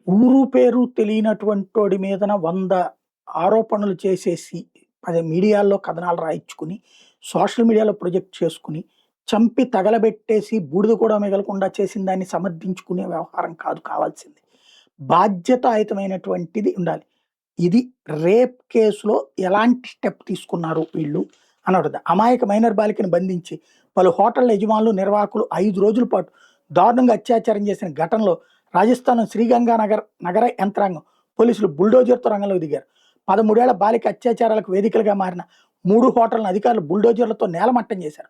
ఊరు పేరు తెలియనటువంటోడి మీదన 100 ఆరోపణలు చేసేసి, అదే మీడియాల్లో కథనాలు రాయించుకుని, సోషల్ మీడియాలో ప్రొజెక్ట్ చేసుకొని, చంపి తగలబెట్టేసి బూడిద కూడా మిగలకుండా చేసిన దాన్ని సమర్థించుకునే వ్యవహారం కాదు కావాల్సింది. బాధ్యతాయుతమైనటువంటిది ఉండాలి. ఇది రేప్ కేస్‌లో ఎలాంటి స్టెప్ తీసుకున్నారు వీళ్ళు అని అడుగుతా. అమాయక మైనర్ బాలికను బంధించి, పలు హోటళ్ల యజమానులు, నిర్వాహకులు 5 రోజుల పాటు దారుణంగా అత్యాచారం చేసిన ఘటనలో రాజస్థాన్ నగర యంత్రాంగం పోలీసులు బుల్డోజర్‌తో రంగంలోకి దిగారు. 13 ఏళ్ల బాలిక అత్యాచారాలకు వేదికలుగా మారిన 3 హోటళ్లను అధికారులు బుల్డోజర్‌లతో నేలమట్టం చేశారు.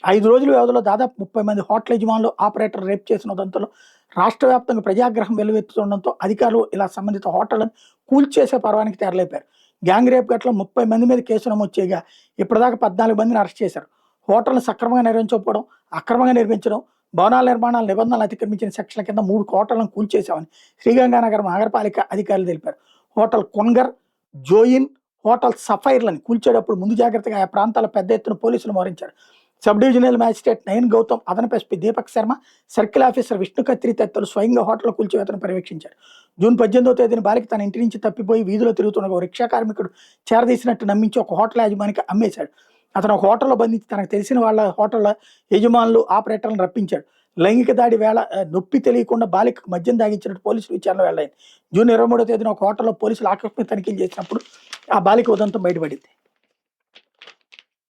5 రోజుల వ్యవధిలో దాదాపు 30 మంది హోటల్ యజమానులు, ఆపరేటర్లు రేప్ చేసిన ఉదంతంలో రాష్ట్ర వ్యాప్తంగా ప్రజాగ్రహం వెల్లువెత్తుతుండడంతో అధికారులు ఇలా సంబంధిత హోటళ్లను కూల్చేసే పర్వానికి తెరలేపారు. గ్యాంగ్ రేప్ ఘటనలో 30 మంది మీద కేసు నమోదు చేయగా ఇప్పటిదాకా 14 మందిని అరెస్ట్ చేశారు. హోటల్‌ను సక్రమంగా నిర్వహించకపోవడం, అక్రమంగా నిర్మించడం, భవనాల నిర్మాణాల నిబంధనలు అతిక్రమించిన సెక్షన్ల కింద 3 హోటళ్లను కూల్చేశామని శ్రీగంగానగర్ నగరపాలిక అధికారులు తెలిపారు. హోటల్ కొన్గర్, జోయిన్, హోటల్ సఫైర్‌లని కూల్చేటప్పుడు ముందు జాగ్రత్తగా ఆ ప్రాంతాల పెద్ద ఎత్తున పోలీసులు మోహరించారు. Sub divisional magistrate Nayan Gautam, అదనపు SP Deepak Sharma, circle officer Vishnu Khatri తదితరులు స్వయంగా హోటల్ కూల్చివేతను పర్యవేక్షించారు. జూన్ 18వ తేదీన బాలిక తన ఇంటి నుంచి తప్పిపోయి వీధిలో తిరుగుతున్న ఓ రిక్షా కార్మికుడు చేరదీసినట్టు నమ్మించి ఒక హోటల్ యాజమానికి అమ్మేశాడు. అతను ఒక హోటల్లో బంధించి తనకు తెలిసిన వాళ్ళ హోటళ్ల యజమానులు, ఆపరేటర్లను రప్పించాడు. లైంగిక దాడి వేళ నొప్పి తెలియకుండా బాలికకు మద్యం తాగించినట్టు పోలీసులు విచారణలో వెల్లడైంది. జూన్ 23వ తేదీన ఒక హోటల్లో పోలీసులు ఆకస్మిక తనిఖీలు చేసినప్పుడు ఆ బాలిక ఉదంతం బయటపడింది.